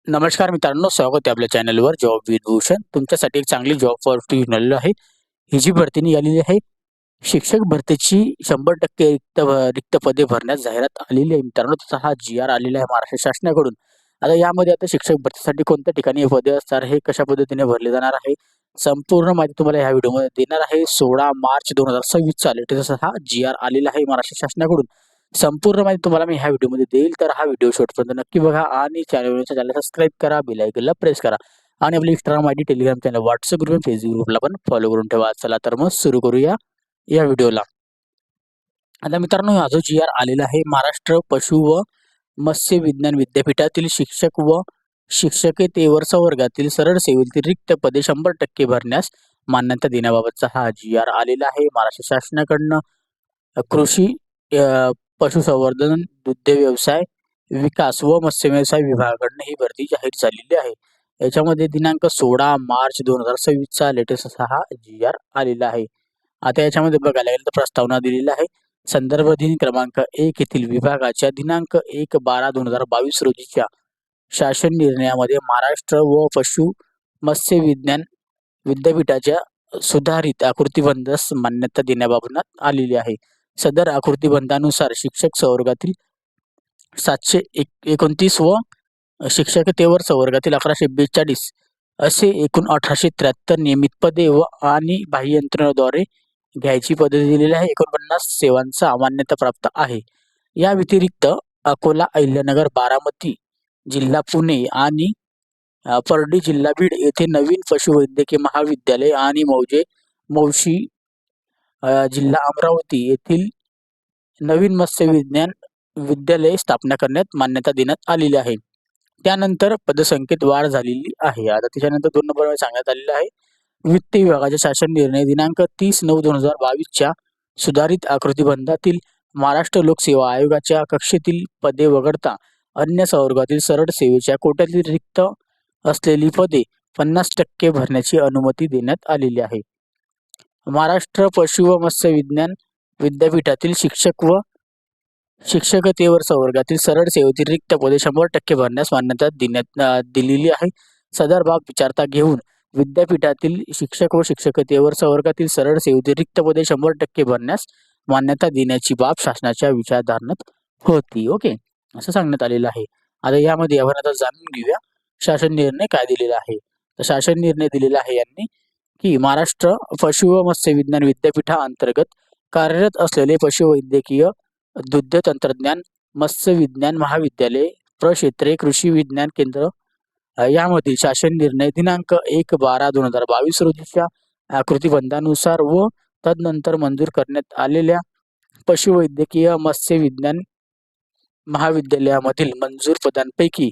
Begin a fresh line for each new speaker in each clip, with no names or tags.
नमस्कार मित्रांनो, स्वागत आहे आपल्या चॅनलवर जॉब विथ भूषण. तुमच्यासाठी एक चांगली जॉब ऑफर घेऊन आलेलो आहे. ही जी भरती निघालेली आहे, शिक्षक भरतीची 100% रिक्त पदे भरण्यास जाहिरात आलेली आहे मित्रांनो. तसा हा जी-आर आलेला आहे महाराष्ट्र शासनाकडून. आता यामध्ये शिक्षक भरतीसाठी कोणत्या ठिकाणी हे पदे असणार, हे कशा पद्धतीने भरले जाणार आहे, संपूर्ण माहिती तुम्हाला ह्या व्हिडिओमध्ये देणार आहे. 16 मार्च 2026 चा लेटेस्ट हा जी-आर आलेला आहे महाराष्ट्र शासनाकडून. संपूर्ण माहिती तुम्हाला मी ह्या व्हिडिओमध्ये देईल, तर हा व्हिडिओ शेवटपर्यंत नक्की बघा आणि चॅनलला सबस्क्राईब करा, बेल आयकॉनला प्रेस करा आणि आपली Instagram ID, Telegram channel, WhatsApp group, Facebook ग्रुपला पण फॉलो करून ठेवा. चला तर मग सुरू करूया या व्हिडिओला. आता मित्रांनो, हा जो जी-आर आलेला आहे, महाराष्ट्र पशु व मत्स्य विज्ञान विद्यापीठातील शिक्षक व शिक्षकेतर वर्गातील सरळ सेवेतील रिक्त पदे 100% भरण्यास मान्यता देण्याबाबतचा हा जी-आर आलेला आहे महाराष्ट्र शासनाकडनं. कृषी, पशुसंवर्धन, दुग्ध व्यवसाय विकास व मत्स्य व्यवसाय विभागाकडून ही भरती जाहीर झालेली आहे. याच्यामध्ये दिनांक 16 मार्च 2026 चा लेटेस्ट असा हा जी-आर आलेला आहे. आता याच्यामध्ये बघायला गेलं तर प्रस्तावना दिलेला आहे. संदर्भ दिन क्रमांक 1 येथील विभागाच्या दिनांक 1/12/2022 रोजीच्या शासन निर्णयामध्ये महाराष्ट्र व पशु मत्स्य विज्ञान विद्यापीठाच्या सुधारित आकृतीबंधास मान्यता देण्याबाबत आलेली आहे. सदर आकृतीबंधानुसार शिक्षक संवर्गातील 729 व शिक्षकेतर संवर्गातील 1142 असे एकूण 1873 नियमित पदे व आणि बाह्य यंत्रणेद्वारे घ्यायची पद्धती दिलेली आहे. 49 सेवांचा मान्यता प्राप्त आहे. या व्यतिरिक्त अकोला, अहिल्यानगर, बारामती जिल्हा पुणे आणि परडी जिल्हा बीड येथे नवीन पशुवैद्यकीय महाविद्यालय आणि मौशी जिल्हा अमरावती येथील नवीन मत्स्य विज्ञान विद्यालय स्थापना करण्यात मान्यता देण्यात आलेली आहे. त्यानंतर पदसंख्येत वाढ झालेली आहे. आता त्याच्यानंतर 2 नंबरवर सांगण्यात आलेलं आहे, वित्त विभागाच्या शासन निर्णय दिनांक 30/9/2022 च्या सुधारित आकृतीबंधातील महाराष्ट्र लोकसेवा आयोगाच्या कक्षेतील पदे वगळता अन्य संवर्गातील सरळ सेवेच्या कोट्यातील रिक्त असलेली पदे 50% भरण्याची अनुमती देण्यात आलेली आहे. महाराष्ट्र पशु व मत्स्य विज्ञान विद्यापीठातील शिक्षक व शिक्षकेतर संवर्गातील सरळ सेवेतील रिक्त पदे 100% भरण्यास मान्यता दिलेली आहे. सदर बाब विचारता घेऊन विद्यापीठातील शिक्षक व शिक्षकेतर संवर्गातील सरळ सेवेतील रिक्त पदे 100% भरण्यास मान्यता देण्याची बाब शासनाच्या विचारधारणात होती. ओके, असं सांगण्यात आलेलं आहे. आता यामध्ये आपण आता जाणून घेऊया शासन निर्णय काय दिलेला आहे. तर शासन निर्णय दिलेला आहे यांनी की महाराष्ट्र पशु व मत्स्य विज्ञान विद्यापीठाअंतर्गत कार्यरत असलेले पशुवैद्यकीय, दुग्ध तंत्रज्ञान, मत्स्य विज्ञान महाविद्यालय, प्रक्षेत्रे, कृषी विज्ञान केंद्र यामधील शासन निर्णय दिनांक 1/12/2022 रोजीच्या आकृतीबंधानुसार व तदनंतर मंजूर करण्यात आलेल्या पशुवैद्यकीय मत्स्य विज्ञान महाविद्यालयामधील मंजूर पदांपैकी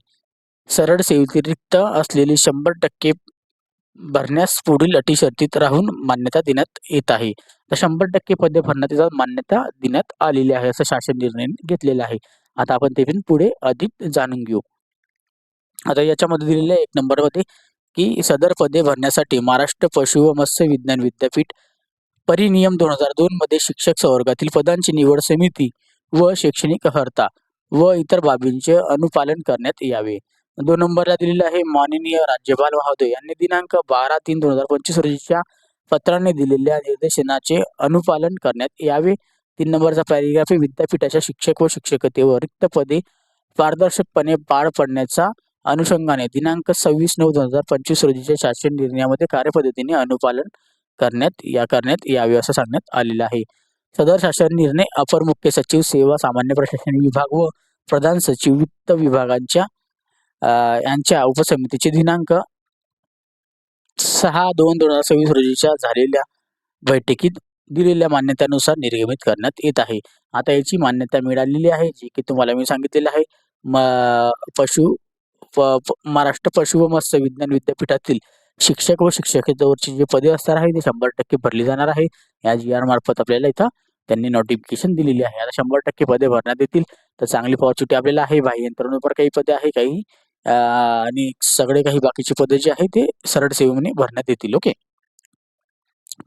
सरळ सेवेतील रिक्त असलेली 100% भरण्यास पुढील अटी शर्तीत राहून मान्यता देण्यात येत आहे. तर 100% पदे भरण्यात मान्यता देण्यात आलेली आहे, असं शासन निर्णय घेतलेला आहे. आता आपण ते पण पुढे अधिक जाणून घेऊ. आता याच्यामध्ये दिलेले आहे 1 नंबरमध्ये की सदर पदे भरण्यासाठी महाराष्ट्र पशु व मत्स्य विज्ञान विद्यापीठ परिनियम 2002 मध्ये शिक्षक संवर्गातील पदांची निवड समिती व शैक्षणिक अर्हता व इतर बाबींचे अनुपालन करण्यात यावे. 2 नंबरला दिलेला आहे, माननीय राज्यपाल महोदय यांनी दिनांक 12/3/2025 रोजीच्या पत्राने दिलेल्या निर्देशनाचे अनुपालन करण्यात यावे. 3 नंबरचा पॅरेग्राफ, विद्यापीठाच्या शिक्षक व शिक्षकेतर रिक्त पदे पारदर्शकपणे पार पडण्याचा अनुषंगाने दिनांक 26/9/2025 रोजीच्या शासन निर्णयामध्ये कार्यपद्धतीने अनुपालन करण्यात यावे असं सांगण्यात आलेलं आहे. सदर शासन निर्णय अपर मुख्य सचिव सेवा, सामान्य प्रशासन विभाग व प्रधान सचिव वित्त विभागांच्या यांच्या उपसमितीचे दिनांक 6/2/2026 रोजीच्या झालेल्या बैठकीत दिलेल्या मान्यतेनुसार निर्गमित करण्यात येत आहे. आता याची मान्यता मिळालेली आहे, जी की तुम्हाला मी सांगितलेलं आहे. महाराष्ट्र पशु व मत्स्य विज्ञान विद्यापीठातील शिक्षक व शिक्षकेतरची जे पदे असणार आहे ते 100% भरली जाणार आहे. या जी-आर मार्फत आपल्याला इथं त्यांनी नोटिफिकेशन दिलेली आहे. आता 100% पदे भरण्यात येतील, तर चांगली अपॉर्च्युनिटी आपल्याला आहे. बाह्य यंत्रणेवर काही पदे आहे, काही आणि सगळे काही बाकीचे पदे जे आहे ते सरळ सेवेने भरण्यात येतील. ओके,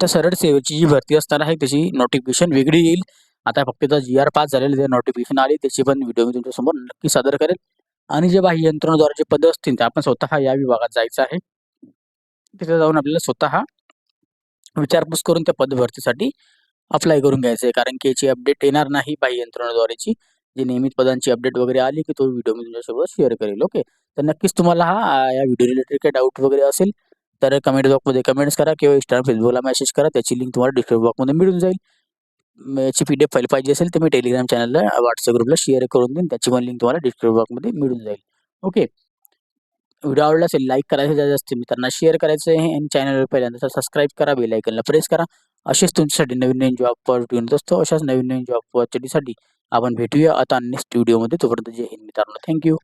तर सरळ सेवेची जी भरती असणार आहे त्याची नोटिफिकेशन वेगळी येईल. आता फक्त जी-आर पास झालेले जे नोटिफिकेशन आली त्याची पण व्हिडिओ मी तुमच्यासमोर नक्की सादर करेल. आणि जे बाह्य यंत्रणेद्वारे जे पद असतील ते आपण स्वतः या विभागात जायचं आहे. तिथे जाऊन आपल्याला स्वतः विचारपूस करून त्या पदभरतीसाठी अप्लाय करून घ्यायचं आहे. कारण की याची अपडेट येणार नाही बाह्य यंत्रणेद्वारेची. जी नियमित पदांची अपडेट वगैरे आली की तो व्हिडिओ मी तुमच्यासोबत शेअर करेल. ओके. तर नक्कीच तुम्हाला या व्हिडिओ रिलेटेड काही डाऊट वगैरे असेल तर कमेंट बॉक्समध्ये कमेंट्स करा किंवा Instagram, Facebookला मेसेज करा. त्याची लिंक तुम्हाला डिस्क्रिप्शन बॉक्समध्ये मिळून जाईल. याची PDF फाईल पाहिजे असेल तर मी टेलिग्राम चॅनलला, WhatsApp ग्रुपला शेअर करून देईन. त्याची पण लिंक तुम्हाला डिस्क्रिप्शन बॉक्समध्ये मिळून जाईल. ओके. व्हिडिओ आवडला असेल लाईक करायचं, जास्तीत मित्रांना शेअर करायचं आहे आणि चॅनलवर पहिल्यांदा तर सबस्क्राईब करा, बेल आयकॉनला प्रेस करा. असेच तुमच्यासाठी नवीन जॉब अपडेट येत असतो. अशाच नवीन जॉब अपडेटसाठी आपण भेटूया आता नेक्स्ट व्हिडिओमध्ये. तोपर्यंत जय हिंद मित्रांनो. Thank you.